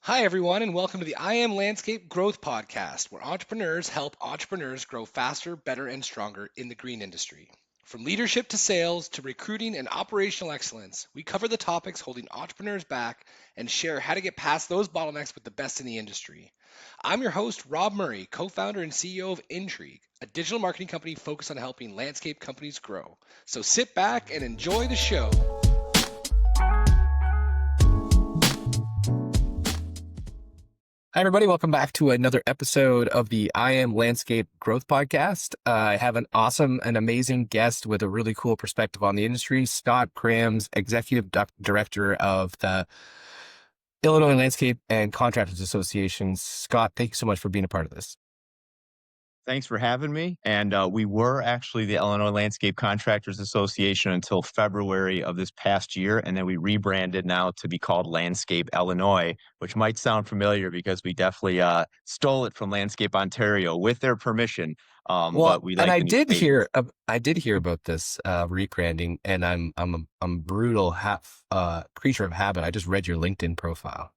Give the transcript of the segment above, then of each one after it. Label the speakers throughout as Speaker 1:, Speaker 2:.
Speaker 1: Hi, everyone, and welcome to the I Am Landscape Growth Podcast, where entrepreneurs help entrepreneurs grow faster, better, and stronger in the green industry. From leadership to sales to recruiting and operational excellence, we cover the topics holding entrepreneurs back and share how to get past those bottlenecks with the best in the industry. I'm your host, Rob Murray, co founder and CEO of Intrigue, a digital marketing company focused on helping landscape companies grow. So sit back and enjoy the show.
Speaker 2: Hi, everybody. Welcome back to another episode of the I Am Landscape Growth Podcast. I have an awesome and amazing guest with a really cool perspective on the industry, Scott Krams, Executive Director of the Illinois Landscape and Contractors Association. Scott, thank you so much for being a part of this.
Speaker 3: Thanks for having me. And we were actually the Illinois Landscape Contractors Association until February of this past year. And then we rebranded now to be called Landscape Illinois, which might sound familiar because we definitely stole it from Landscape Ontario with their permission.
Speaker 2: Well,
Speaker 3: But we
Speaker 2: and
Speaker 3: like the new name.
Speaker 2: I did hear about this rebranding, and I'm a brutal creature of habit. I just read your LinkedIn profile,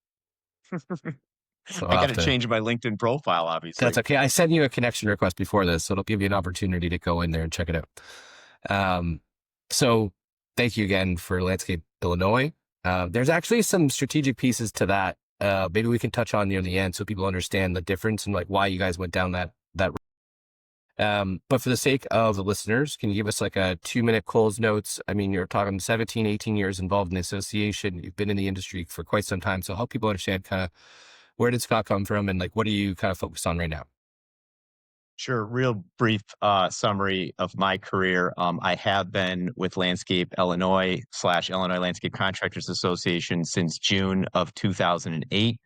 Speaker 2: so
Speaker 3: I
Speaker 2: I'll
Speaker 3: got
Speaker 2: have
Speaker 3: to
Speaker 2: to.
Speaker 3: change my LinkedIn profile,
Speaker 2: That's
Speaker 3: obviously.
Speaker 2: okay. I sent you a connection request before this, so it'll give you an opportunity to go in there and check it out. Um, so thank you again for Landscape Illinois. There's actually some strategic pieces to that. Maybe we can touch on near the end so people understand the difference and like why you guys went down that. But for the sake of the listeners, can you give us like a 2-minute close notes? I mean, you're talking 17, 18 years involved in the association. You've been in the industry for quite some time. So help people understand kind of where did Scott come from and like what are you kind of focused on right now?
Speaker 3: Sure. Real brief summary of my career. I have been with Landscape Illinois / Illinois Landscape Contractors Association since June of 2008.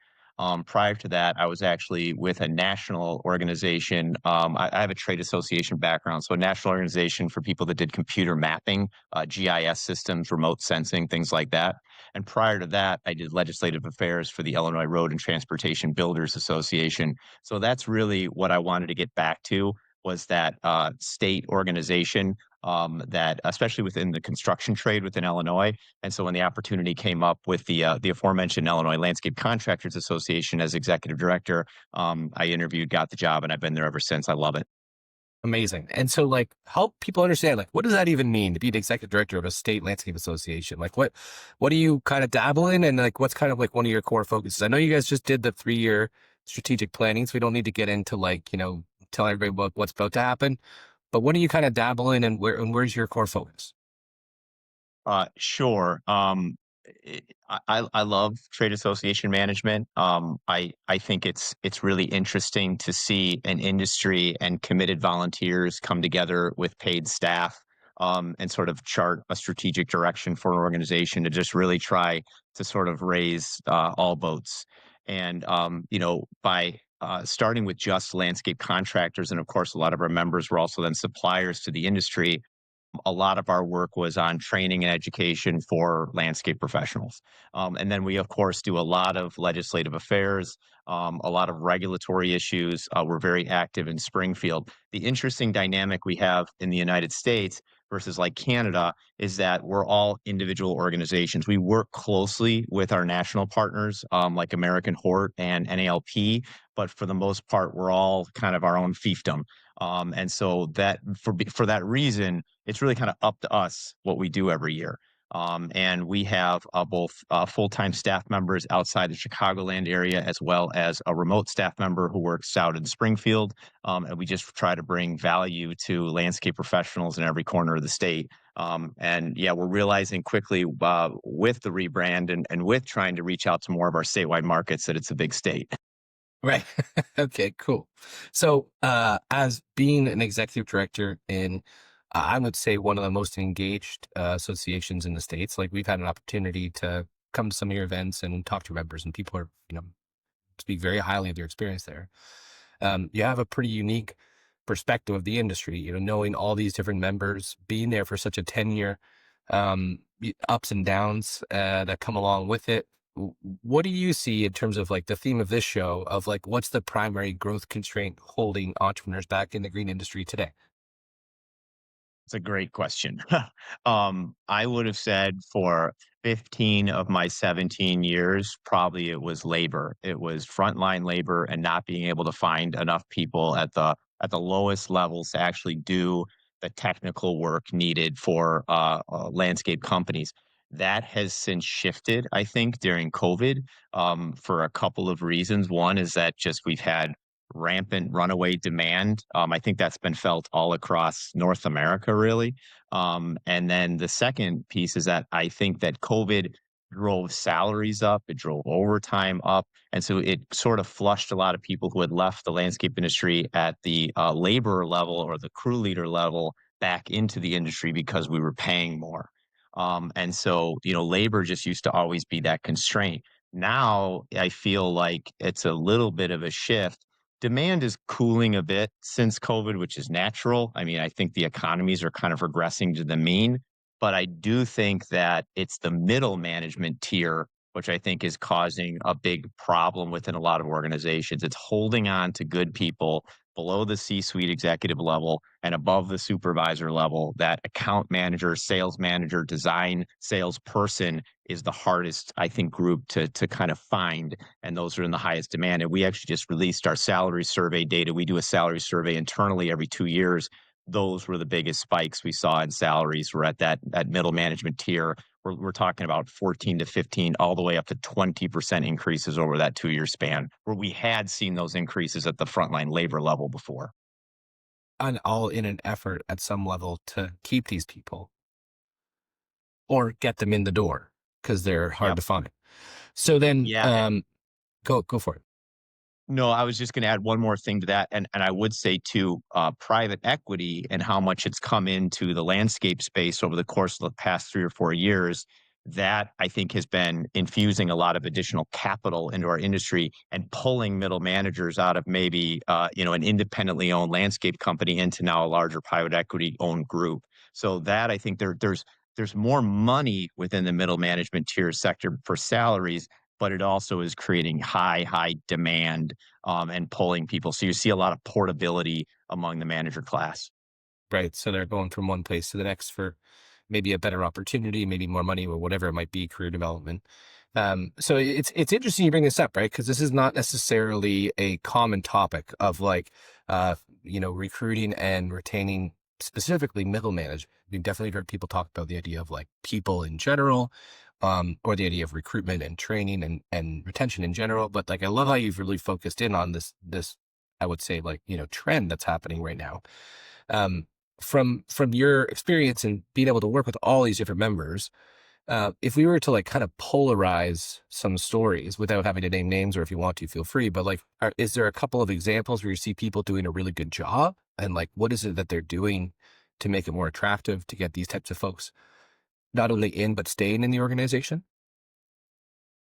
Speaker 3: Prior to that, I was actually with a national organization. I have a trade association background, so a national organization for people that did computer mapping, GIS systems, remote sensing, things like that. And prior to that, I did legislative affairs for the Illinois Road and Transportation Builders Association. So that's really what I wanted to get back to was that state organization that, especially within the construction trade within Illinois. And so when the opportunity came up with the aforementioned Illinois Landscape Contractors Association as executive director, I interviewed, got the job, and I've been there ever since. I love it.
Speaker 2: Amazing. And so like help people understand like what does that even mean to be the executive director of a state landscape association? Like what do you kind of dabble in and like what's kind of like one of your core focuses? I know you guys just did the 3-year strategic planning, so we don't need to get into like, tell everybody about what's about to happen. But what do you kind of dabble in and where's your core focus?
Speaker 3: Sure. I love trade association management. I think it's really interesting to see an industry and committed volunteers come together with paid staff, and sort of chart a strategic direction for an organization to just really try to sort of raise all boats. And by starting with just landscape contractors, and of course, a lot of our members were also then suppliers to the industry. A lot of our work was on training and education for landscape professionals. And then we, of course, do a lot of legislative affairs, a lot of regulatory issues. We're very active in Springfield. The interesting dynamic we have in the United States versus like Canada is that we're all individual organizations. We work closely with our national partners, like American Hort and NALP, but for the most part, we're all kind of our own fiefdom. And so that for that reason, it's really kind of up to us what we do every year. And we have both full-time staff members outside the Chicagoland area, as well as a remote staff member who works out in Springfield. And we just try to bring value to landscape professionals in every corner of the state. And yeah, we're realizing quickly with the rebrand and with trying to reach out to more of our statewide markets that it's a big state.
Speaker 2: Right. Okay, cool. So, as being an executive director in, I would say one of the most engaged associations in the States, like we've had an opportunity to come to some of your events and talk to members, and people are, speak very highly of their experience there. You have a pretty unique perspective of the industry, knowing all these different members, being there for such a 10-year ups and downs that come along with it. What do you see in terms of like the theme of this show of like what's the primary growth constraint holding entrepreneurs back in the green industry today?
Speaker 3: It's a great question. I would have said for 15 of my 17 years, probably it was labor. It was frontline labor and not being able to find enough people at the lowest levels to actually do the technical work needed for landscape companies. That has since shifted, I think, during COVID, for a couple of reasons. One is that just we've had rampant runaway demand. I think that's been felt all across North America, really. And then the second piece is that I think that COVID drove salaries up, it drove overtime up. And so it sort of flushed a lot of people who had left the landscape industry at the labor level or the crew leader level back into the industry because we were paying more. And so, labor just used to always be that constraint. Now I feel like it's a little bit of a shift. Demand is cooling a bit since COVID, which is natural. I mean, I think the economies are kind of regressing to the mean, but I do think that it's the middle management tier, which I think is causing a big problem within a lot of organizations. It's holding on to good people below the C-suite executive level and above the supervisor level. That account manager, design salesperson is the hardest, I think, group to kind of find, and those are in the highest demand. And we actually just released our salary survey data. We do a salary survey internally every 2 years. Those were the biggest spikes we saw in salaries. We're at that middle management tier. We're talking about 14 to 15, all the way up to 20% increases over that 2 year span, where we had seen those increases at the frontline labor level before.
Speaker 2: And all in an effort at some level to keep these people or get them in the door because they're hard
Speaker 3: Yep.
Speaker 2: to find. So then,
Speaker 3: Yeah.
Speaker 2: go for it.
Speaker 3: No, I was just gonna add one more thing to that, and I would say too, private equity and how much it's come into the landscape space over the course of the past 3 or 4 years, that I think has been infusing a lot of additional capital into our industry and pulling middle managers out of maybe, an independently owned landscape company into now a larger private equity-owned group. So that I think there's more money within the middle management tier sector for salaries, but it also is creating high demand, and pulling people. So you see a lot of portability among the manager class.
Speaker 2: Right. So they're going from one place to the next for maybe a better opportunity, maybe more money or whatever it might be, career development. So it's interesting you bring this up, right? Because this is not necessarily a common topic of like, recruiting and retaining specifically middle management. We've definitely heard people talk about the idea of like people in general, or the idea of recruitment and training and retention in general. But like, I love how you've really focused in on this, I would say like, trend that's happening right now. Um, from your experience and being able to work with all these different members, if we were to like kind of polarize some stories without having to name names, or if you want to, feel free. But like, is there a couple of examples where you see people doing a really good job, and like, what is it that they're doing to make it more attractive to get these types of folks not only in but staying in the organization?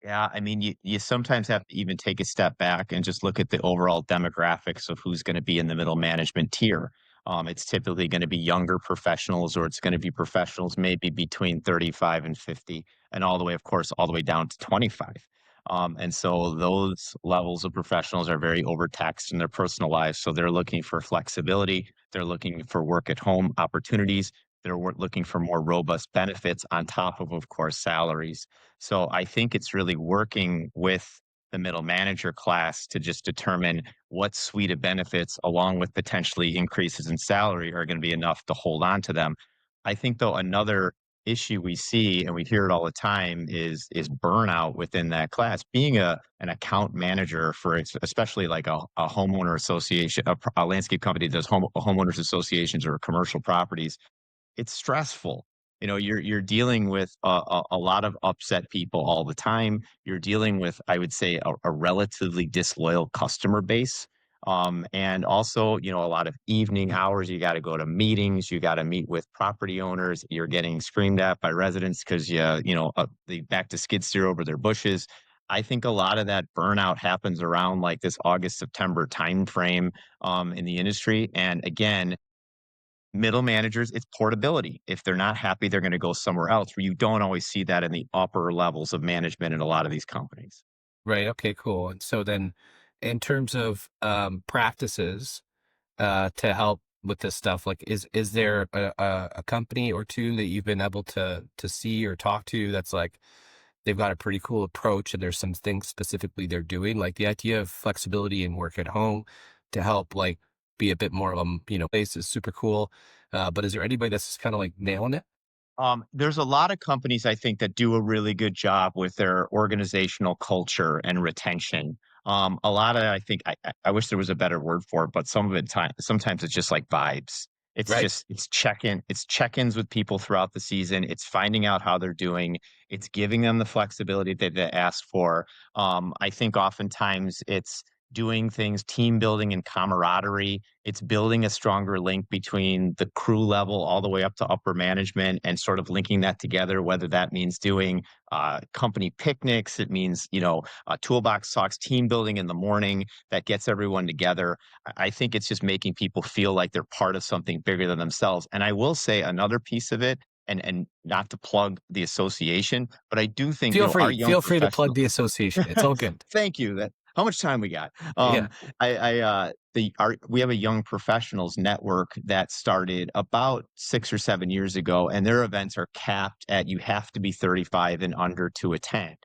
Speaker 3: Yeah, I mean, you sometimes have to even take a step back and just look at the overall demographics of who's gonna be in the middle management tier. It's typically gonna be younger professionals, or it's gonna be professionals maybe between 35 and 50, and all the way, of course, all the way down to 25. And so those levels of professionals are very overtaxed in their personal lives, so they're looking for flexibility, they're looking for work at home opportunities, they're looking for more robust benefits on top of course, salaries. So I think it's really working with the middle manager class to just determine what suite of benefits, along with potentially increases in salary, are going to be enough to hold on to them. I think, though, another issue we see, and we hear it all the time, is burnout within that class. Being an account manager for especially like a homeowner association, a landscape company that does homeowners associations or commercial properties, it's stressful. You're dealing with a lot of upset people all the time. You're dealing with, I would say, a relatively disloyal customer base. And also, a lot of evening hours. You got to go to meetings. You got to meet with property owners. You're getting screamed at by residents because they back to skid steer over their bushes. I think a lot of that burnout happens around like this August, September timeframe, in the industry. And again, middle managers, it's portability. If they're not happy, they're gonna go somewhere else, where you don't always see that in the upper levels of management in a lot of these companies.
Speaker 2: Right. Okay, cool. And so then in terms of practices to help with this stuff? Like, is there a company or two that you've been able to see or talk to that's like they've got a pretty cool approach and there's some things specifically they're doing, like the idea of flexibility and work at home to help like be a bit more of a place is super cool. But is there anybody that's just kind of like nailing it?
Speaker 3: There's a lot of companies I think that do a really good job with their organizational culture and retention. A lot of I think I wish there was a better word for it, but some of it sometimes it's just like vibes.
Speaker 2: Right.
Speaker 3: It's check-ins with people throughout the season. It's finding out how they're doing. It's giving them the flexibility that they ask for. I think oftentimes it's doing things, team building and camaraderie. It's building a stronger link between the crew level all the way up to upper management and sort of linking that together, whether that means doing company picnics, it means, toolbox talks, team building in the morning that gets everyone together. I think it's just making people feel like they're part of something bigger than themselves. And I will say another piece of it, and not to plug the association, but I do think, our young
Speaker 2: Feel free to plug
Speaker 3: professionals.
Speaker 2: the association. It's all good.
Speaker 3: Thank you. That how much time we got?
Speaker 2: Yeah.
Speaker 3: We have a young professionals network that started about 6 or 7 years ago, and their events are capped at you have to be 35 and under to attend.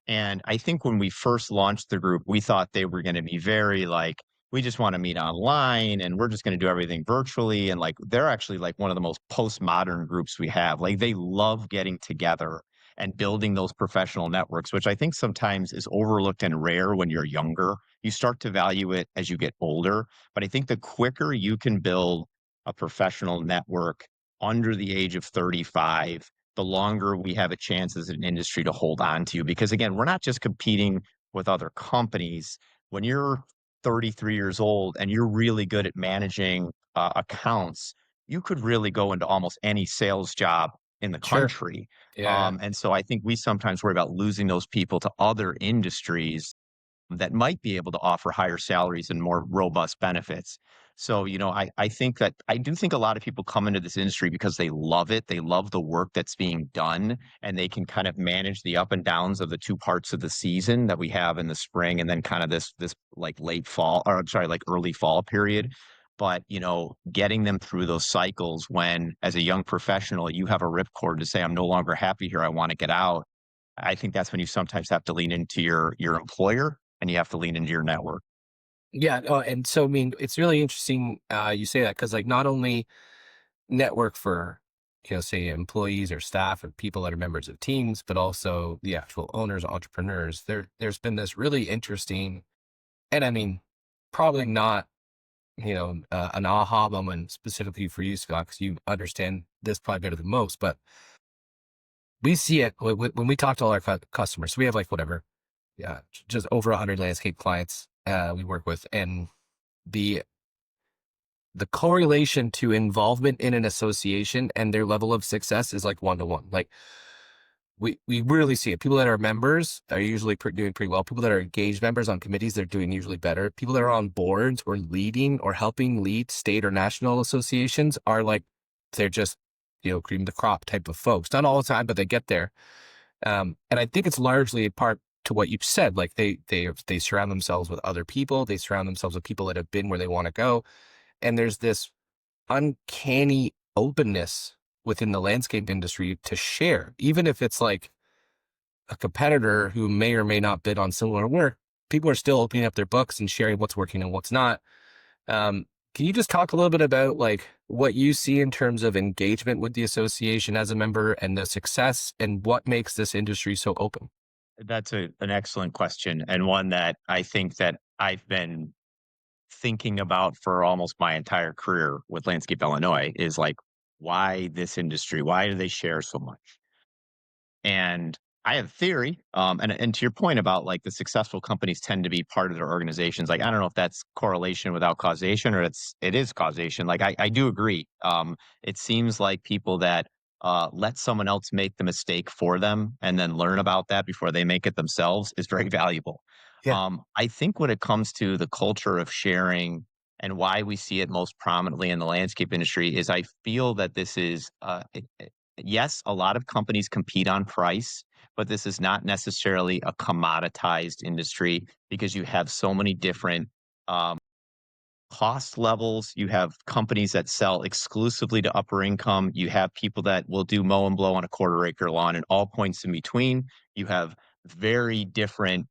Speaker 3: And I think when we first launched the group, we thought they were going to be very like, we just want to meet online and we're just going to do everything virtually. And like, they're actually like one of the most postmodern groups we have. Like, they love getting together and building those professional networks, which I think sometimes is overlooked and rare when you're younger. You start to value it as you get older. But I think the quicker you can build a professional network under the age of 35, the longer we have a chance as an industry to hold on to. Because again, we're not just competing with other companies. When you're 33 years old and you're really good at managing accounts, you could really go into almost any sales job in the
Speaker 2: Sure.
Speaker 3: country.
Speaker 2: Yeah.
Speaker 3: And so I think we sometimes worry about losing those people to other industries that might be able to offer higher salaries and more robust benefits. So, I think that I do think a lot of people come into this industry because they love it. They love the work that's being done, and they can kind of manage the up and downs of the two parts of the season that we have in the spring and then kind of this like late fall, or I'm sorry, like early fall period. But, getting them through those cycles when, as a young professional, you have a ripcord to say, I'm no longer happy here. I want to get out. I think that's when you sometimes have to lean into your employer and you have to lean into your network.
Speaker 2: Yeah. And so, I mean, it's really interesting you say that because, like, not only network for, say employees or staff or people that are members of teams, but also the actual owners, entrepreneurs. There's been this really interesting, and I mean, probably not, an aha moment specifically for you, Scott, because you understand this probably better than most, but we see it when we talk to all our customers. So we have like whatever, yeah, just over 100 landscape clients we work with, and the the correlation to involvement in an association and their level of success is like 1 to 1. Like we really see it. People that are members are usually doing pretty well. People that are engaged members on committees, they're doing usually better. People that are on boards or leading or helping lead state or national associations are like, they're just, cream of the crop type of folks. Not all the time, but they get there. And I think it's largely a part to what you've said. Like they surround themselves with other people. They surround themselves with people that have been where they want to go. And there's this uncanny openness within the landscape industry to share, even if it's like a competitor who may or may not bid on similar work. People are still opening up their books and sharing what's working and what's not. Can you just talk a little bit about like what you see in terms of engagement with the association as a member and the success and what makes this industry so open?
Speaker 3: That's an excellent question, and one that I think that I've been thinking about for almost my entire career with Landscape Illinois is like, why this industry? Why do they share so much? And I have a theory, and to your point about like the successful companies tend to be part of their organizations. Like, I don't know if that's correlation without causation or it is causation. Like, I do agree. It seems like people that let someone else make the mistake for them and then learn about that before they make it themselves is very valuable.
Speaker 2: Yeah,
Speaker 3: I think when it comes to the culture of sharing and why we see it most prominently in the landscape industry is I feel that this is yes, a lot of companies compete on price, but this is not necessarily a commoditized industry because you have so many different um, cost levels. You have companies that sell exclusively to upper income. You have people that will do mow and blow on a quarter acre lawn and all points in between. You have very different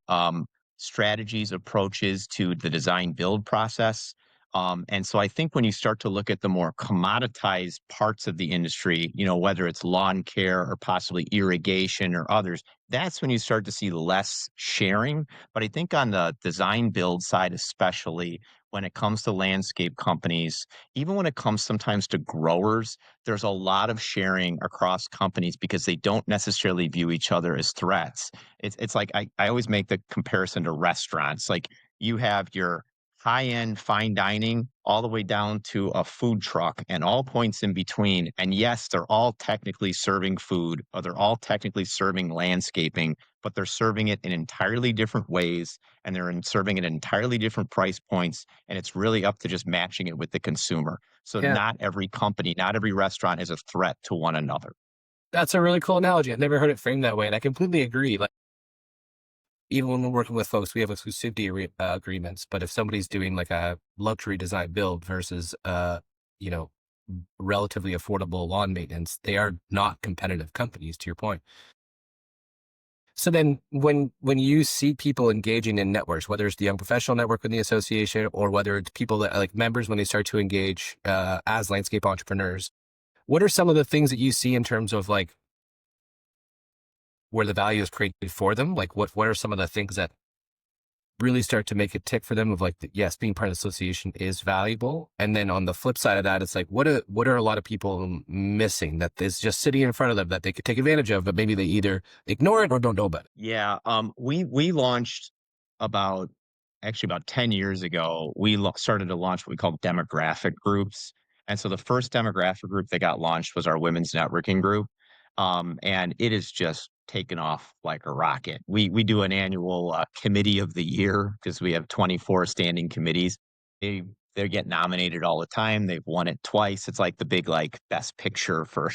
Speaker 3: strategies, approaches to the design build process. And so I think when you start to look at the more commoditized parts of the industry, whether it's lawn care or possibly irrigation or others, that's when you start to see less sharing. But I think on the design build side, especially, when it comes to landscape companies, even when it comes sometimes to growers, there's a lot of sharing across companies because they don't necessarily view each other as threats. It's like I always make the comparison to restaurants. Like you have your high-end fine dining all the way down to a food truck and all points in between. And yes, they're all technically serving food or they're all technically serving landscaping, but they're serving it in entirely different ways and serving it at entirely different price points. And it's really up to just matching it with the consumer. So
Speaker 2: Yeah,
Speaker 3: not every company, not every restaurant is a threat to one another.
Speaker 2: that's a really cool analogy. I've never heard it framed that way, and I completely agree. Like, even when we're working with folks, we have exclusivity agreements. But if somebody's doing like a luxury design build versus, you know, relatively affordable lawn maintenance, they are not competitive companies. To your point. So then, when you see people engaging in networks, whether it's the Young Professional Network in the association, or whether it's people that like members when they start to engage as landscape entrepreneurs, what are some of the things that you see in terms of like where the value is created for them? Like, what are some of the things that really start to make it tick for them of like, yes, being part of the association is valuable. And then on the flip side of that, it's like, what are a lot of people missing that is just sitting in front of them that they could take advantage of, but maybe they either ignore it or don't know about it?
Speaker 3: Yeah, we launched about about 10 years ago. Started to launch what we call demographic groups. And so the first demographic group that got launched was our women's networking group. And it is just taken off like a rocket. We do an annual committee of the year because we have 24 standing committees. They they get nominated all the time. They've won it twice. It's like the big like best picture for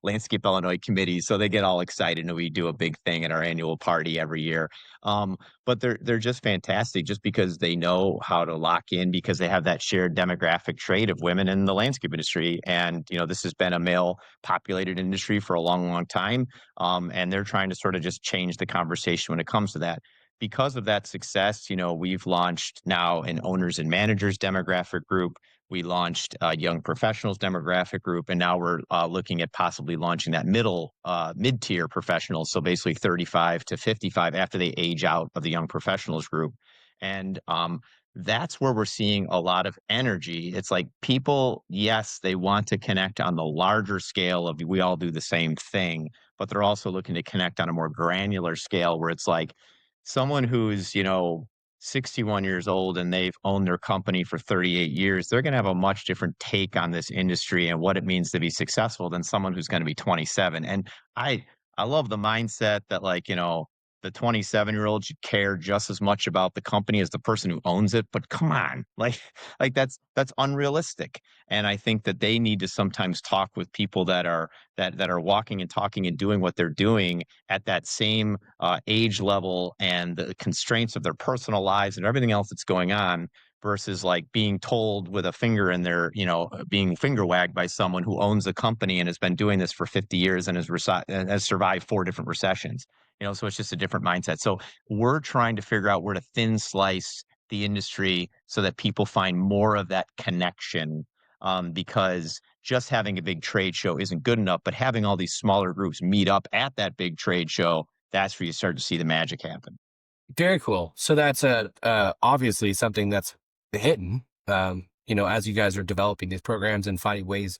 Speaker 3: Landscape Illinois committee. So they get all excited and we do a big thing at our annual party every year. But they're just fantastic just because they know how to lock in because they have that shared demographic trait of women in the landscape industry. And this has been a male populated industry for a long, long time. And they're trying to sort of just change the conversation when it comes to that. Because of that success, we've launched now an owners and managers demographic group. We launched a young professionals demographic group, and now we're looking at possibly launching that mid-tier professionals. So basically 35 to 55 after they age out of the young professionals group. And that's where we're seeing a lot of energy. It's like people, yes, they want to connect on the larger scale of we all do the same thing, but they're also looking to connect on a more granular scale where it's like, someone who's, 61 years old and they've owned their company for 38 years, they're going to have a much different take on this industry and what it means to be successful than someone who's going to be 27. And I love the mindset that like, the 27-year-old should care just as much about the company as the person who owns it, but come on. Like that's unrealistic. And I think that they need to sometimes talk with people that are walking and talking and doing what they're doing at that same age level and the constraints of their personal lives and everything else that's going on versus like being told with a finger in their, being finger wagged by someone who owns a company and has been doing this for 50 years and has survived 4 different recessions. So it's just a different mindset. So we're trying to figure out where to thin slice the industry so that people find more of that connection, because just having a big trade show isn't good enough, but having all these smaller groups meet up at that big trade show, that's where you start to see the magic happen.
Speaker 2: Very cool. So that's obviously something that's hidden. As you guys are developing these programs and finding ways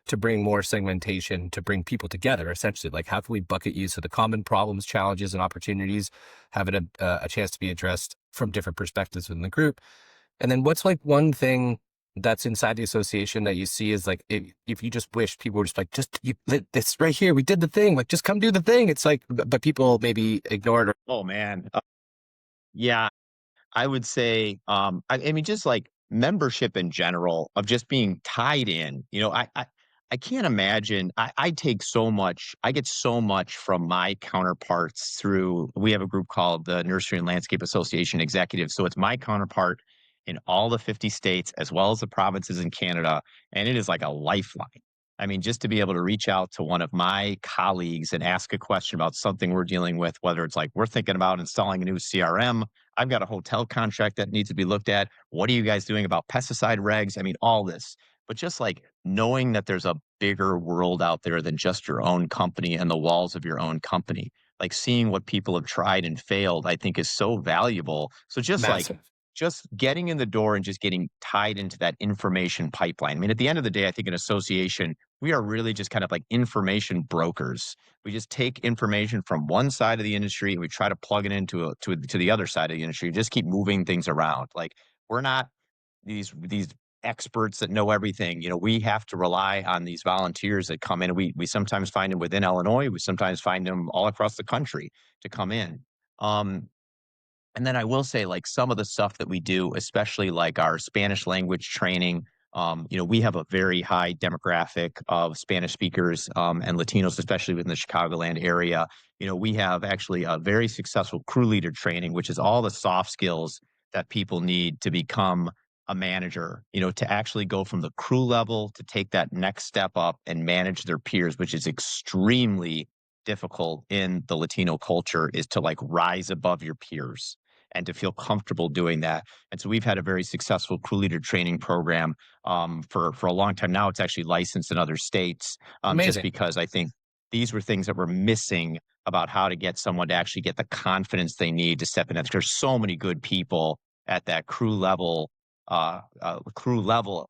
Speaker 2: to bring more segmentation, to bring people together, essentially, like how can we bucket you so the common problems, challenges, and opportunities have a chance to be addressed from different perspectives within the group. And then what's like one thing that's inside the association that you see is like, if you just wish people were just like, this right here, we did the thing, like just come do the thing. It's like, but people maybe ignore it.
Speaker 3: Oh man. Yeah, I would say, I mean, just like membership in general of just being tied in. I can't imagine. I get so much from my counterparts through. We have a group called the Nursery and Landscape Association Executive, so it's my counterpart in all the 50 states as well as the provinces in Canada, and it is like a lifeline. I mean, just to be able to reach out to one of my colleagues and ask a question about something we're dealing with, whether it's like we're thinking about installing a new CRM, I've got a hotel contract that needs to be looked at. What are you guys doing about pesticide regs? I mean, all this. But just like knowing that there's a bigger world out there than just your own company and the walls of your own company, like seeing what people have tried and failed, I think is so valuable. So
Speaker 2: Massive.
Speaker 3: just getting in the door and just getting tied into that information pipeline. I mean, at the end of the day, I think an association, we are really just kind of like information brokers. We just take information from one side of the industry and we try to plug it into to the other side of the industry. Just keep moving things around. Like we're not these experts that know everything. You know, we have to rely on these volunteers that come in. We sometimes find them within Illinois. We sometimes find them all across the country to come in. Um, and then I will say, like, some of the stuff that we do, especially like our Spanish language training, you know, we have a very high demographic of Spanish speakers, and Latinos, especially within the Chicagoland area. You know, we have actually a very successful crew leader training, which is all the soft skills that people need to become a manager, you know, to actually go from the crew level to take that next step up and manage their peers, which is extremely difficult in the Latino culture, is to like rise above your peers and to feel comfortable doing that. And so we've had a very successful crew leader training program, for a long time now. It's actually licensed in other states, just
Speaker 2: Amazing.
Speaker 3: because I think these were things that were missing about how to get someone to actually get the confidence they need to step in. There's so many good people at that crew level, crew level,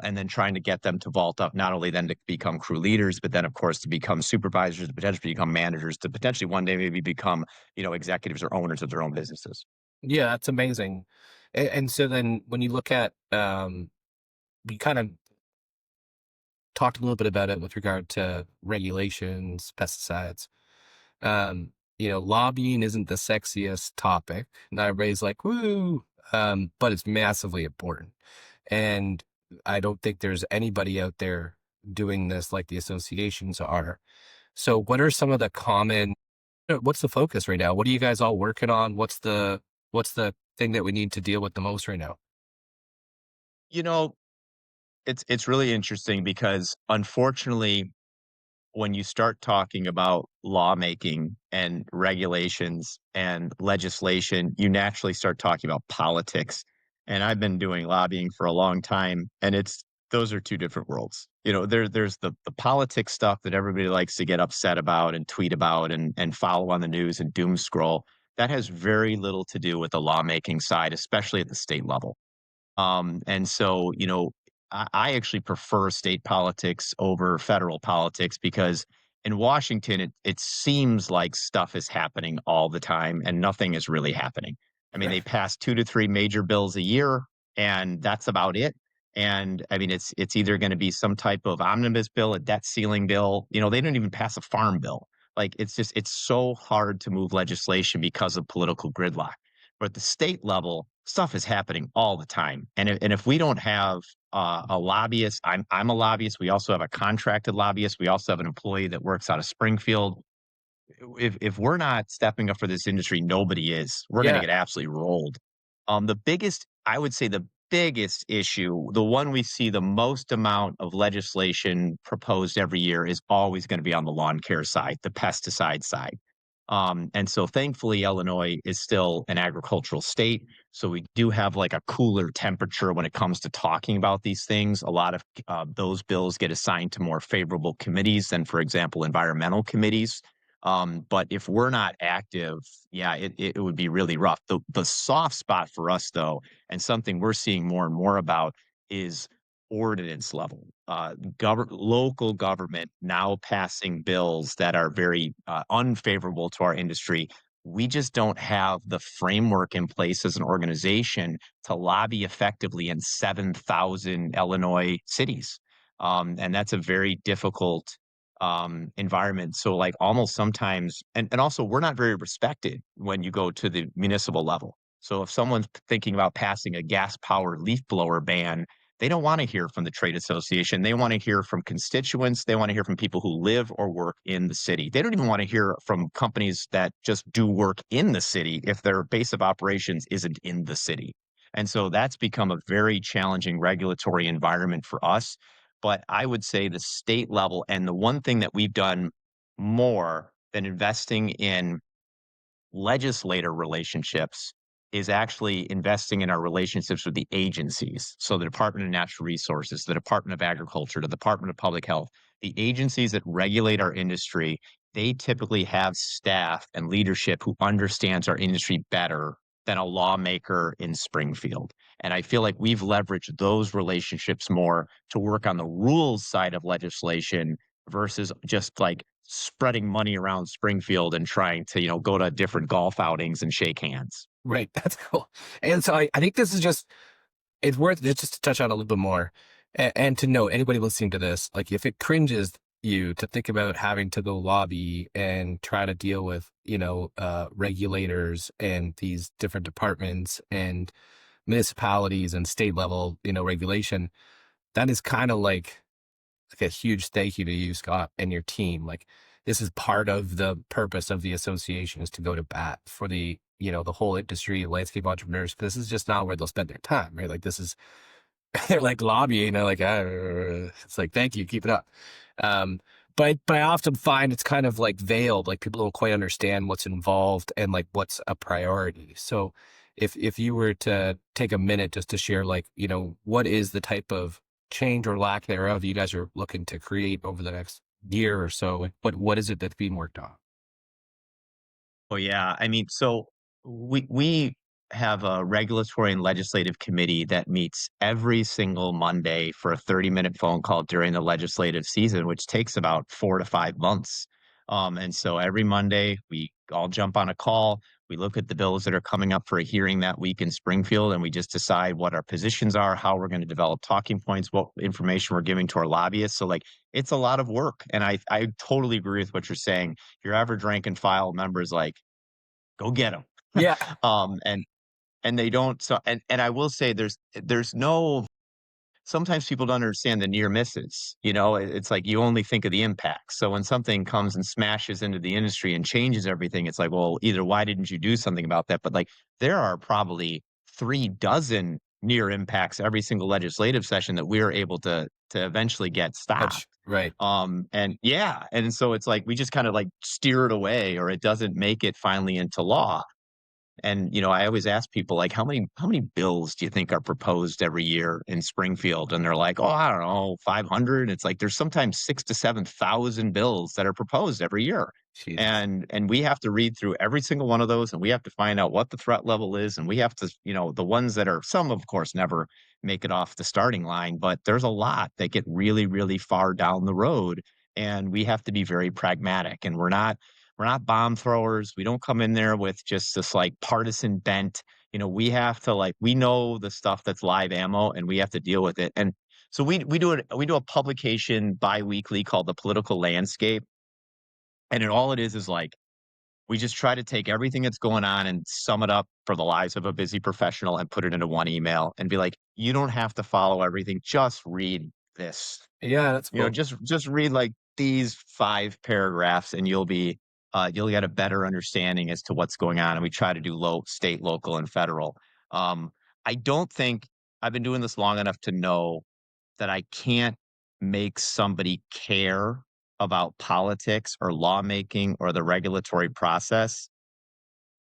Speaker 3: and then trying to get them to vault up, not only then to become crew leaders, but then of course to become supervisors, to potentially become managers, to potentially one day maybe become, you know, executives or owners of their own businesses.
Speaker 2: Yeah, that's amazing. And so then when you look at, we kind of talked a little bit about it with regard to regulations, pesticides. Lobbying isn't the sexiest topic. Not everybody's like, woo, but it's massively important. And I don't think there's anybody out there doing this like the associations are. So what are some of the common, what's the focus right now? What are you guys all working on? What's the thing that we need to deal with the most right now?
Speaker 3: You know, it's really interesting because unfortunately, when you start talking about lawmaking and regulations and legislation, you naturally start talking about politics. And I've been doing lobbying for a long time, and it's those are two different worlds. You know, there's the politics stuff that everybody likes to get upset about and tweet about and follow on the news and doom scroll. That has very little to do with the lawmaking side, especially at the state level. And so, you know, I actually prefer state politics over federal politics because in Washington, it seems like stuff is happening all the time and nothing is really happening. I mean, they pass 2 to 3 major bills a year, and that's about it. And I mean, it's either going to be some type of omnibus bill, a debt ceiling bill. You know, they don't even pass a farm bill. Like it's so hard to move legislation because of political gridlock. But at the state level, stuff is happening all the time. And if we don't have a lobbyist, I'm a lobbyist. We also have a contracted lobbyist. We also have an employee that works out of Springfield. If we're not stepping up for this industry, nobody is. We're going to
Speaker 2: Yeah,
Speaker 3: get absolutely rolled. I would say the biggest issue, the one we see the most amount of legislation proposed every year, is always going to be on the lawn care side, the pesticide side. And so thankfully, Illinois is still an agricultural state. So we do have like a cooler temperature when it comes to talking about these things. A lot of those bills get assigned to more favorable committees than, for example, environmental committees. But if we're not active, yeah, it would be really rough. The soft spot for us, though, and something we're seeing more and more about is ordinance level. Local government now passing bills that are very unfavorable to our industry. We just don't have the framework in place as an organization to lobby effectively in 7,000 Illinois cities. And that's a very difficult environment. So like almost sometimes, and also we're not very respected when you go to the municipal level. So if someone's thinking about passing a gas powered leaf blower ban, they don't want to hear from the trade association. They want to hear from constituents. They want to hear from people who live or work in the city. They don't even want to hear from companies that just do work in the city if their base of operations isn't in the city. And so that's become a very challenging regulatory environment for us. But I would say the state level, and the one thing that we've done more than investing in legislator relationships is actually investing in our relationships with the agencies. So the Department of Natural Resources, the Department of Agriculture, the Department of Public Health, the agencies that regulate our industry, they typically have staff and leadership who understands our industry better than a lawmaker in Springfield. And I feel like we've leveraged those relationships more to work on the rules side of legislation versus just like spreading money around Springfield and trying to, go to different golf outings and shake hands.
Speaker 2: Right. That's cool. And so I think this is just, it's worth it just to touch on a little bit more and to know anybody listening to this, like if it cringes you to think about having to go lobby and try to deal with, regulators and these different departments and municipalities and state level, regulation, that is kind of like a huge thank you to you, Scott, and your team. Like this is part of the purpose of the association is to go to bat for the, the whole industry, landscape entrepreneurs, because this is just not where they'll spend their time, right? Like this is, they're like lobbying, they're like, it's like, thank you, keep it up. But I often find it's kind of like veiled, like people don't quite understand what's involved and like what's a priority. So if you were to take a minute just to share, like, what is the type of change or lack thereof you guys are looking to create over the next year or so? What is it that's being worked on?
Speaker 3: Oh yeah. I mean, so we have a regulatory and legislative committee that meets every single Monday for a 30-minute phone call during the legislative season, which takes about 4 to 5 months. And so every Monday we all jump on a call. We look at the bills that are coming up for a hearing that week in Springfield, and we just decide what our positions are, how we're going to develop talking points, what information we're giving to our lobbyists. So like it's a lot of work. And I totally agree with what you're saying. Your average rank and file member is like, go get them.
Speaker 2: Yeah.
Speaker 3: And they don't. So and I will say there's no, sometimes people don't understand the near misses. It's like you only think of the impact. So when something comes and smashes into the industry and changes everything, it's like, well, either why didn't you do something about that? But like there are probably 3 dozen near impacts every single legislative session that we're able to eventually get stopped.
Speaker 2: Right.
Speaker 3: And yeah, and so it's like we just kind of like steer it away, or it doesn't make it finally into law. And, I always ask people like, how many bills do you think are proposed every year in Springfield? And they're like, oh, I don't know, 500. It's like there's sometimes 6 to 7 thousand bills that are proposed every year.
Speaker 2: Jesus.
Speaker 3: And we have to read through every single one of those, and we have to find out what the threat level is. And we have to, the ones that are, some of course never make it off the starting line, but there's a lot that get really, really far down the road. And we have to be very pragmatic. And we're not bomb throwers. We don't come in there with just this like partisan bent. We have to like, we know the stuff that's live ammo and we have to deal with it. And so we do a publication biweekly called The Political Landscape. And all it is like we just try to take everything that's going on and sum it up for the lives of a busy professional and put it into one email and be like, you don't have to follow everything. Just read this.
Speaker 2: Yeah, that's cool.
Speaker 3: Just read like these 5 paragraphs and you'll get a better understanding as to what's going on. And we try to do state, local, and federal. I don't think I've been doing this long enough to know that I can't make somebody care about politics or lawmaking or the regulatory process,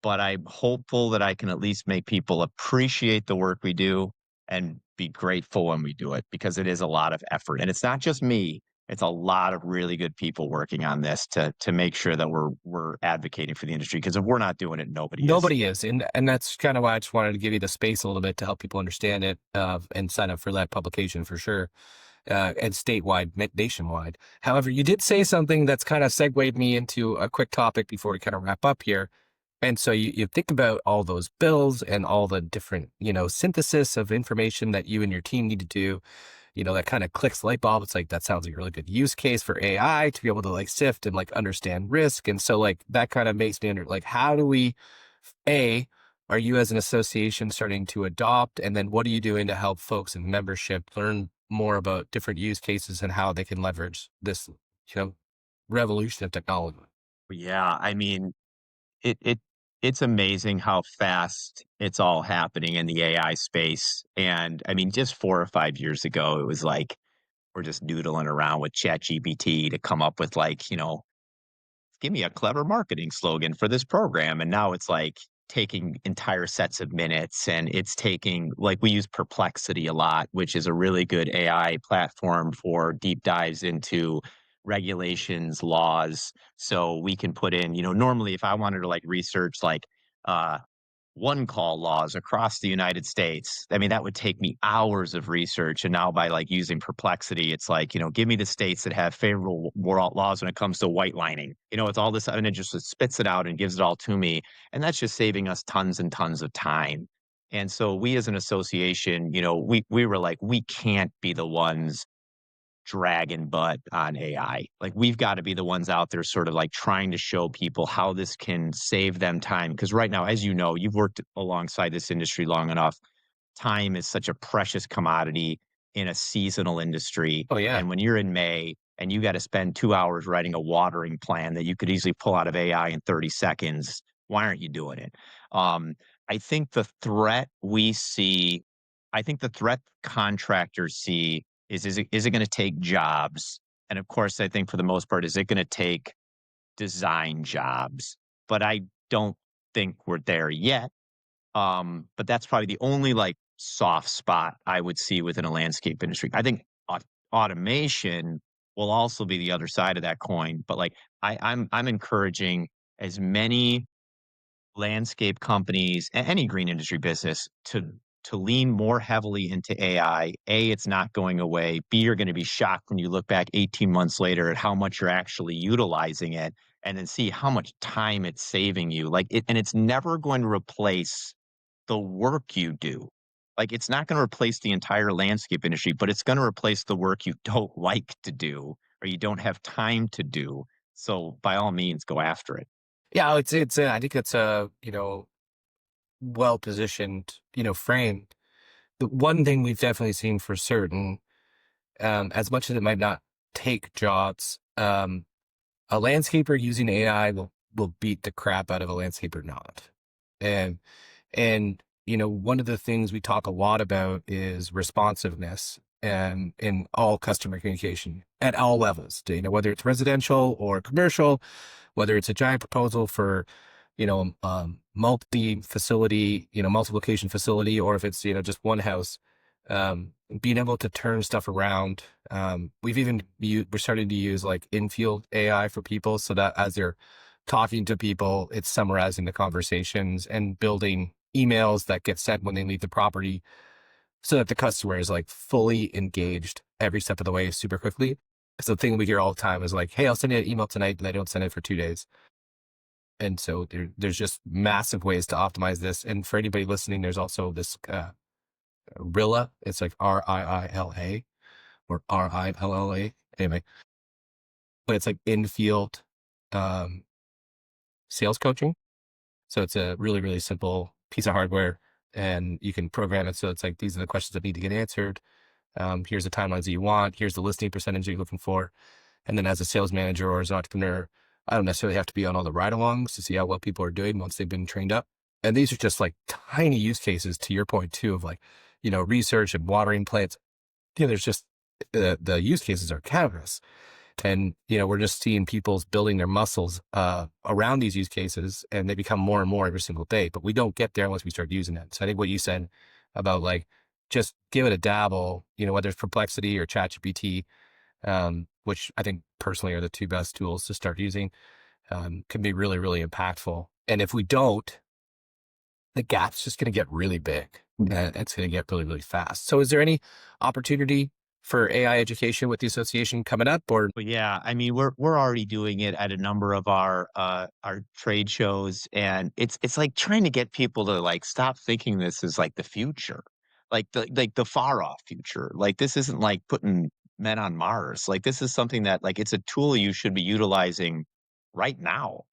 Speaker 3: but I'm hopeful that I can at least make people appreciate the work we do and be grateful when we do it, because it is a lot of effort. And it's not just me, it's a lot of really good people working on this to make sure that we're advocating for the industry, because if we're not doing it, nobody is.
Speaker 2: Nobody is. And that's kind of why I just wanted to give you the space a little bit to help people understand it and sign up for that publication for sure. And statewide, nationwide. However, you did say something that's kind of segued me into a quick topic before we kind of wrap up here. And so you think about all those bills and all the different, synthesis of information that you and your team need to do, that kind of clicks the light bulb. It's like, that sounds like a really good use case for AI to be able to like sift and like understand risk. And so like that kind of makes me under like, how do we, are you as an association starting to adopt? And then what are you doing to help folks in membership learn more about different use cases and how they can leverage this, revolution of technology?
Speaker 3: Yeah, I mean, it It's amazing how fast it's all happening in the AI space. And I mean, just 4 or 5 years ago, it was like we're just noodling around with ChatGPT to come up with like, give me a clever marketing slogan for this program. And now it's like taking entire sets of minutes, and it's taking, like, we use Perplexity a lot, which is a really good AI platform for deep dives into regulations, laws. So we can put in, normally if I wanted to like research like uh one call laws across the United States. I mean, that would take me hours of research. And now by like using Perplexity, it's like, give me the states that have favorable laws when it comes to white lining. It's all this, and it just spits it out and gives it all to me. And that's just saving us tons and tons of time. And so we as an association, we were like, we can't be the ones dragging butt on AI. Like, we've got to be the ones out there sort of like trying to show people how this can save them time. Because right now, as you know, you've worked alongside this industry long enough. Time is such a precious commodity in a seasonal industry.
Speaker 2: Oh yeah.
Speaker 3: And when you're in May and you got to spend 2 hours writing a watering plan that you could easily pull out of AI in 30 seconds, why aren't you doing it? Um, I think the threat we see, I think the threat contractors see is it going to take jobs? And of course, I think for the most part, is it going to take design jobs? But I don't think we're there yet. But that's probably the only like soft spot I would see within a landscape industry. I think automation will also be the other side of that coin. But like I'm encouraging as many landscape companies, any green industry business to lean more heavily into AI. A, it's not going away. B, you're going to be shocked when you look back 18 months later at how much you're actually utilizing it, and then see how much time it's saving you. Like it, and it's never going to replace the work you do. Like, it's not going to replace the entire landscape industry, but it's going to replace the work you don't like to do or you don't have time to do. So by all means, go after it.
Speaker 2: Yeah, it's I think it's a, well positioned, frame. The one thing we've definitely seen for certain, as much as it might not take jobs, a landscaper using AI will beat the crap out of a landscaper not. And one of the things we talk a lot about is responsiveness and in all customer communication at all levels, whether it's residential or commercial, whether it's a giant proposal for, multi-facility, multi-location facility, or if it's, just one house, being able to turn stuff around. We're starting to use like in-field AI for people so that as they're talking to people, it's summarizing the conversations and building emails that get sent when they leave the property so that the customer is like fully engaged every step of the way super quickly. So the thing we hear all the time is like, hey, I'll send you an email tonight, and I don't send it for 2 days. And so there's just massive ways to optimize this. And for anybody listening, there's also this Rilla. It's like RIILA or RILLA. Anyway, but it's like in-field um, sales coaching. So it's a really, really simple piece of hardware, and you can program it so it's like, these are the questions that need to get answered. Here's the timelines that you want. Here's the listing percentage you're looking for. And then as a sales manager or as an entrepreneur, I don't necessarily have to be on all the ride-alongs to see how well people are doing once they've been trained up. And these are just like tiny use cases, to your point too, of like, research and watering plants. There's just the use cases are countless. And, we're just seeing people's building their muscles around these use cases, and they become more and more every single day. But we don't get there unless we start using it. So I think what you said about like, just give it a dabble, whether it's Perplexity or ChatGPT, which I think personally are the two best tools to start using, can be really, really impactful. And if we don't, the gap's just going to get really big, and it's going to get really, really fast. So is there any opportunity for AI education with the association coming up, or?
Speaker 3: But yeah, I mean, we're already doing it at a number of our trade shows, and it's like trying to get people to like stop thinking this is like the future, like the far off future. Like, this isn't like putting men on Mars. Like, this is something that, like, it's a tool you should be utilizing right now.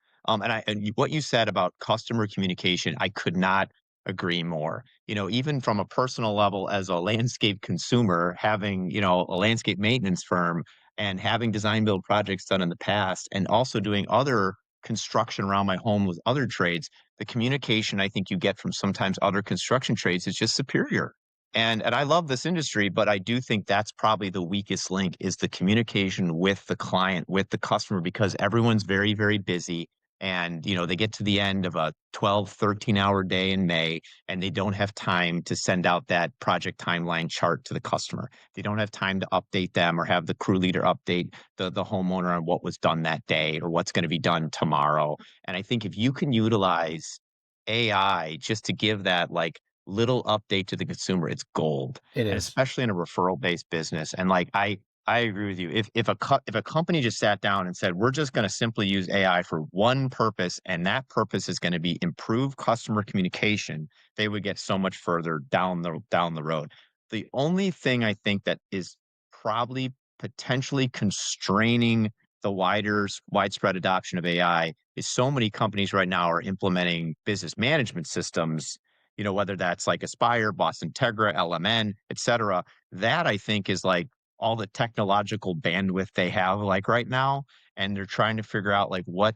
Speaker 3: What you said about customer communication, I could not agree more. Even from a personal level, as a landscape consumer, having, a landscape maintenance firm and having design build projects done in the past, and also doing other construction around my home with other trades, the communication I think you get from sometimes other construction trades is just superior. And I love this industry, but I do think that's probably the weakest link is the communication with the client, with the customer, because everyone's very, very busy. And, they get to the end of a 12, 13-hour day in May, and they don't have time to send out that project timeline chart to the customer. They don't have time to update them or have the crew leader update the homeowner on what was done that day or what's going to be done tomorrow. And I think if you can utilize AI just to give that like little update to the consumer, it's gold.
Speaker 2: It
Speaker 3: And
Speaker 2: is.
Speaker 3: especially in a referral based business. And like I agree with you. If a company just sat down and said, we're just going to simply use AI for one purpose, and that purpose is going to be improve customer communication, they would get so much further down the road. The only thing I think that is probably potentially constraining the widespread adoption of AI is so many companies right now are implementing business management systems, whether that's like Aspire, Boston Tegra, LMN, et cetera. That I think is like all the technological bandwidth they have like right now. And they're trying to figure out like what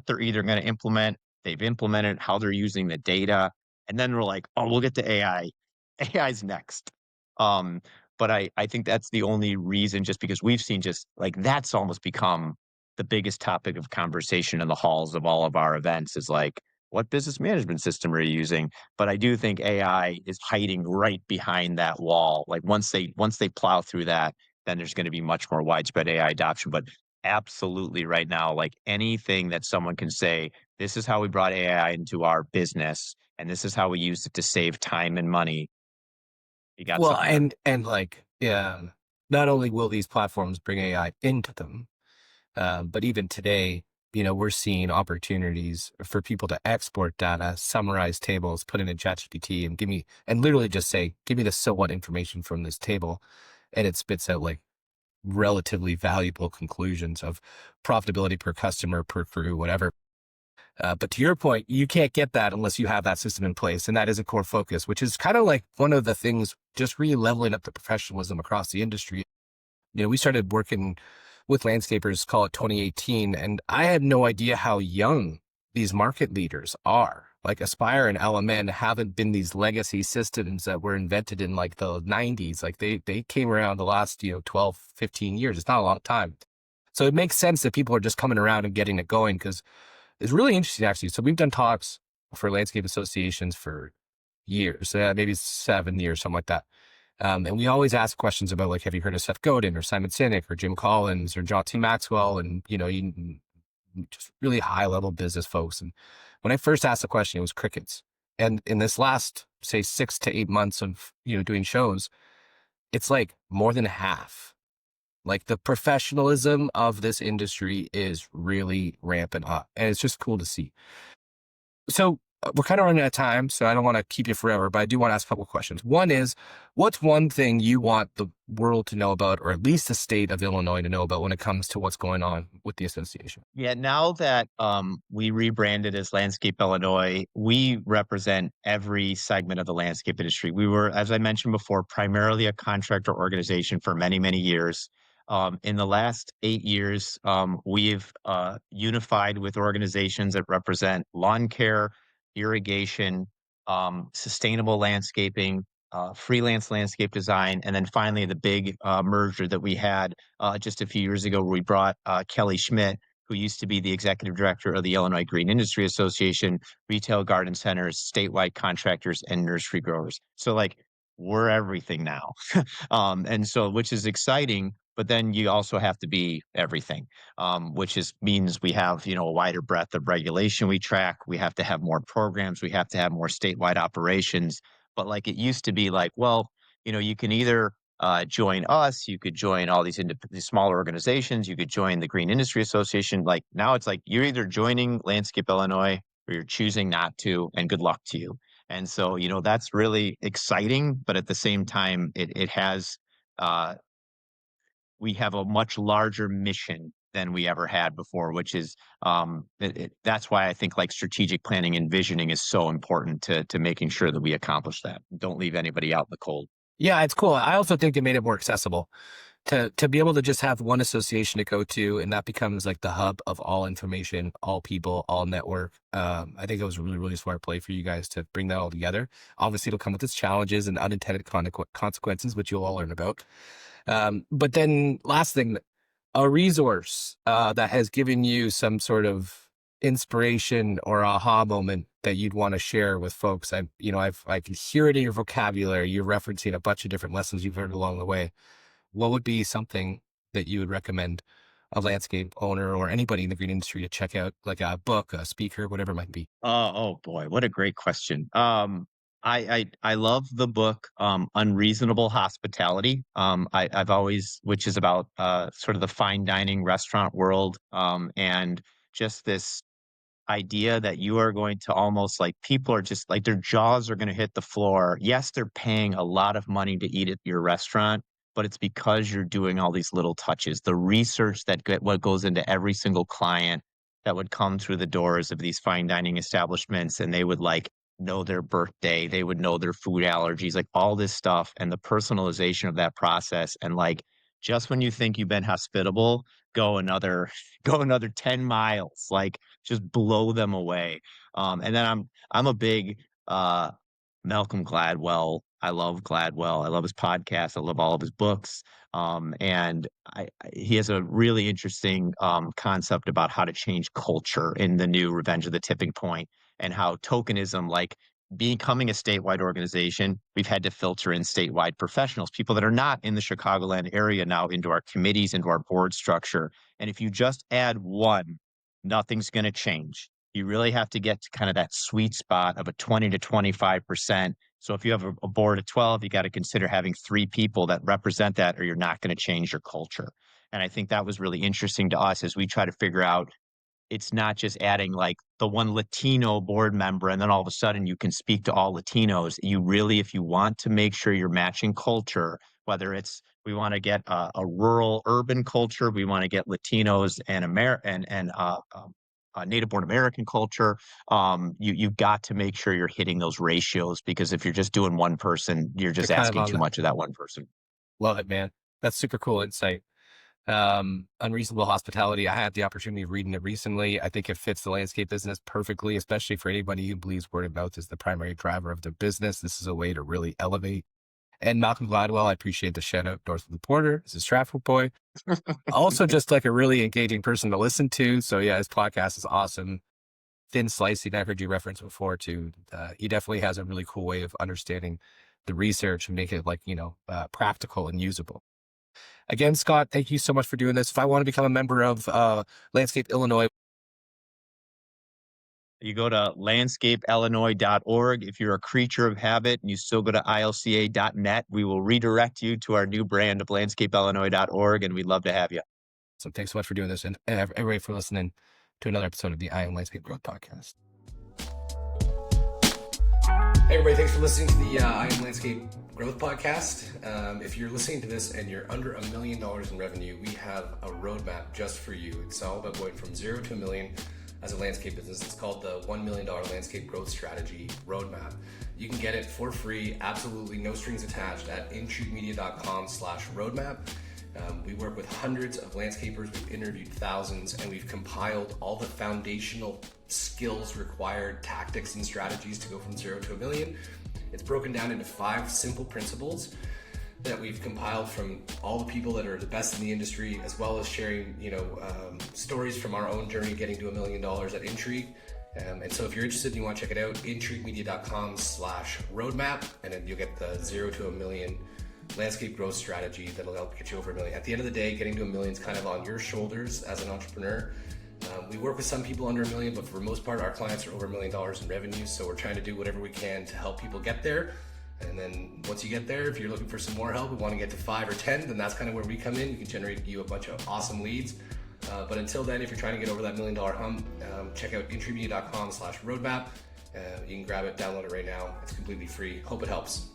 Speaker 3: they're either going to implement, they've implemented, how they're using the data. And then we're like, oh, we'll get to AI. AI's next. Um, but I think that's the only reason, just because we've seen just like that's almost become the biggest topic of conversation in the halls of all of our events is like, what business management system are you using? But I do think AI is hiding right behind that wall. Like once they plow through that, then there's going to be much more widespread AI adoption. But absolutely right now, like anything that someone can say, this is how we brought AI into our business, and this is how we used it to save time and money. You got
Speaker 2: Well,
Speaker 3: something there.
Speaker 2: and like, yeah, not only will these platforms bring AI into them, but even today, we're seeing opportunities for people to export data, summarize tables, put it in ChatGPT, and literally just say, give me the so what information from this table, and it spits out like relatively valuable conclusions of profitability per customer, per crew, whatever. But to your point, you can't get that unless you have that system in place. And that is a core focus, which is kind of like one of the things, just really leveling up the professionalism across the industry. We started working with landscapers, call it 2018, and I had no idea how young these market leaders are. Like Aspire and LMN haven't been these legacy systems that were invented in like the 90s. Like they came around the last, 12, 15 years. It's not a long time. So it makes sense that people are just coming around and getting it going because it's really interesting, actually. So we've done talks for landscape associations for years, maybe 7 years, something like that. And we always ask questions about, like, have you heard of Seth Godin or Simon Sinek or Jim Collins or John T. Maxwell? And, just really high level business folks. And when I first asked the question, it was crickets. And in this last, say, 6 to 8 months of, doing shows, it's like more than half. Like the professionalism of this industry is really ramping up, and it's just cool to see. So we're kind of running out of time, so I don't want to keep you forever, but I do want to ask a couple of questions. One is, what's one thing you want the world to know about, or at least the state of Illinois to know about when it comes to what's going on with the association?
Speaker 3: Yeah, now that we rebranded as Landscape Illinois, we represent every segment of the landscape industry. We were, as I mentioned before, primarily a contractor organization for many, many years. In the last 8 years, we've unified with organizations that represent lawn care, irrigation, sustainable landscaping, freelance landscape design, and then finally the big merger that we had just a few years ago, where we brought Kelly Schmidt, who used to be the executive director of the Illinois Green Industry Association, retail garden centers, statewide contractors, and nursery growers. So, like, we're everything now. And so, which is exciting. But then you also have to be everything, which means we have, a wider breadth of regulation we track. We have to have more programs. We have to have more statewide operations. But like it used to be like, well, you can either join us, you could join all these smaller organizations, you could join the Green Industry Association. Like now it's like you're either joining Landscape Illinois or you're choosing not to, and good luck to you. And so, that's really exciting, but at the same time, it has uh, we have a much larger mission than we ever had before, which is that's why I think like strategic planning and visioning is so important to making sure that we accomplish that. Don't leave anybody out in the cold.
Speaker 2: Yeah, it's cool. I also think they made it more accessible. to be able to just have one association to go to, and that becomes like the hub of all information, all people, all network. I think it was a really, really smart play for you guys to bring that all together. Obviously, it'll come with its challenges and unintended consequences, which you'll all learn about. But then last thing, a resource that has given you some sort of inspiration or aha moment that you'd want to share with folks. I can hear it in your vocabulary. You're referencing a bunch of different lessons you've heard along the way. What would be something that you would recommend a landscape owner or anybody in the green industry to check out, like a book, a speaker, whatever it might be?
Speaker 3: Oh boy, what a great question. I love the book Unreasonable Hospitality. I've always, which is about sort of the fine dining restaurant world, and just this idea that you are going to almost like people are just like their jaws are going to hit the floor. Yes, they're paying a lot of money to eat at your restaurant, but it's because you're doing all these little touches. The research what goes into every single client that would come through the doors of these fine dining establishments, and they would like know their birthday, they would know their food allergies, like all this stuff, and the personalization of that process. And like just when you think you've been hospitable, go another go another 10 miles, like just blow them away. And then I'm a big Malcolm Gladwell. I love Gladwell. I love his podcast. I love all of his books. And he has a really interesting concept about how to change culture in the new Revenge of the Tipping Point, and how tokenism, like becoming a statewide organization, we've had to filter in statewide professionals, people that are not in the Chicagoland area now, into our committees, into our board structure. And if you just add one, nothing's going to change. You really have to get to kind of that sweet spot of a 20 to 25%. So if you have a board of 12, you got to consider having 3 people that represent that, or you're not going to change your culture. And I think that was really interesting to us as we try to figure out, it's not just adding like the one Latino board member and then all of a sudden you can speak to all Latinos. You really, if you want to make sure you're matching culture, whether it's we want to get a rural urban culture, we want to get Latinos and Native born American culture, you've got to make sure you're hitting those ratios, because if you're just doing one person, you're just
Speaker 2: You're kind of
Speaker 3: asking
Speaker 2: on
Speaker 3: too
Speaker 2: the
Speaker 3: much of that one person.
Speaker 2: Love it, man. That's super cool insight. Unreasonable Hospitality. I had the opportunity of reading it recently. I think it fits the landscape business perfectly, especially for anybody who believes word of mouth is the primary driver of their business. This is a way to really elevate. And Malcolm Gladwell, I appreciate the shout out. North of the Porter, this is Stratford Boy. Also, just like a really engaging person to listen to. So yeah, his podcast is awesome. Thin slicing, I've heard you reference before too. He definitely has a really cool way of understanding the research and make it like, practical and usable. Again, Scott, thank you so much for doing this. If I want to become a member of Landscape Illinois,
Speaker 3: you go to landscapeillinois.org. If you're a creature of habit and you still go to ilca.net, we will redirect you to our new brand of landscapeillinois.org, and we'd love to have you.
Speaker 2: so thanks so much for doing this, and everybody for listening to another episode of the I Am Landscape Growth Podcast. Hey everybody, thanks for listening to the I Am Landscape Growth Podcast. If you're listening to this and you're under $1 million in revenue, we have a roadmap just for you. It's all about going from 0 to $1 million as a landscape business. It's called the $1 million Landscape Growth Strategy Roadmap. You can get it for free, absolutely no strings attached, at intreatmedia.com/roadmap. We work with hundreds of landscapers, we've interviewed thousands, and we've compiled all the foundational skills required, tactics and strategies to go from 0 to $1 million. It's broken down into 5 simple principles that we've compiled from all the people that are the best in the industry, as well as sharing, stories from our own journey getting to $1 million at Intrigue. And so if you're interested and you want to check it out, intreatmedia.com/roadmap, and then you'll get the 0 to $1 million landscape growth strategy that'll help get you over $1 million. At the end of the day, getting to $1 million is kind of on your shoulders as an entrepreneur. We work with some people under $1 million, but for the most part, our clients are over $1 million in revenue. So we're trying to do whatever we can to help people get there. And then once you get there, if you're looking for some more help, we want to get to 5 or 10, then that's kind of where we come in. We can generate you a bunch of awesome leads. But until then, if you're trying to get over that $1 million hump, check out intreatmedia.com/roadmap. You can grab it, download it right now. It's completely free. Hope it helps.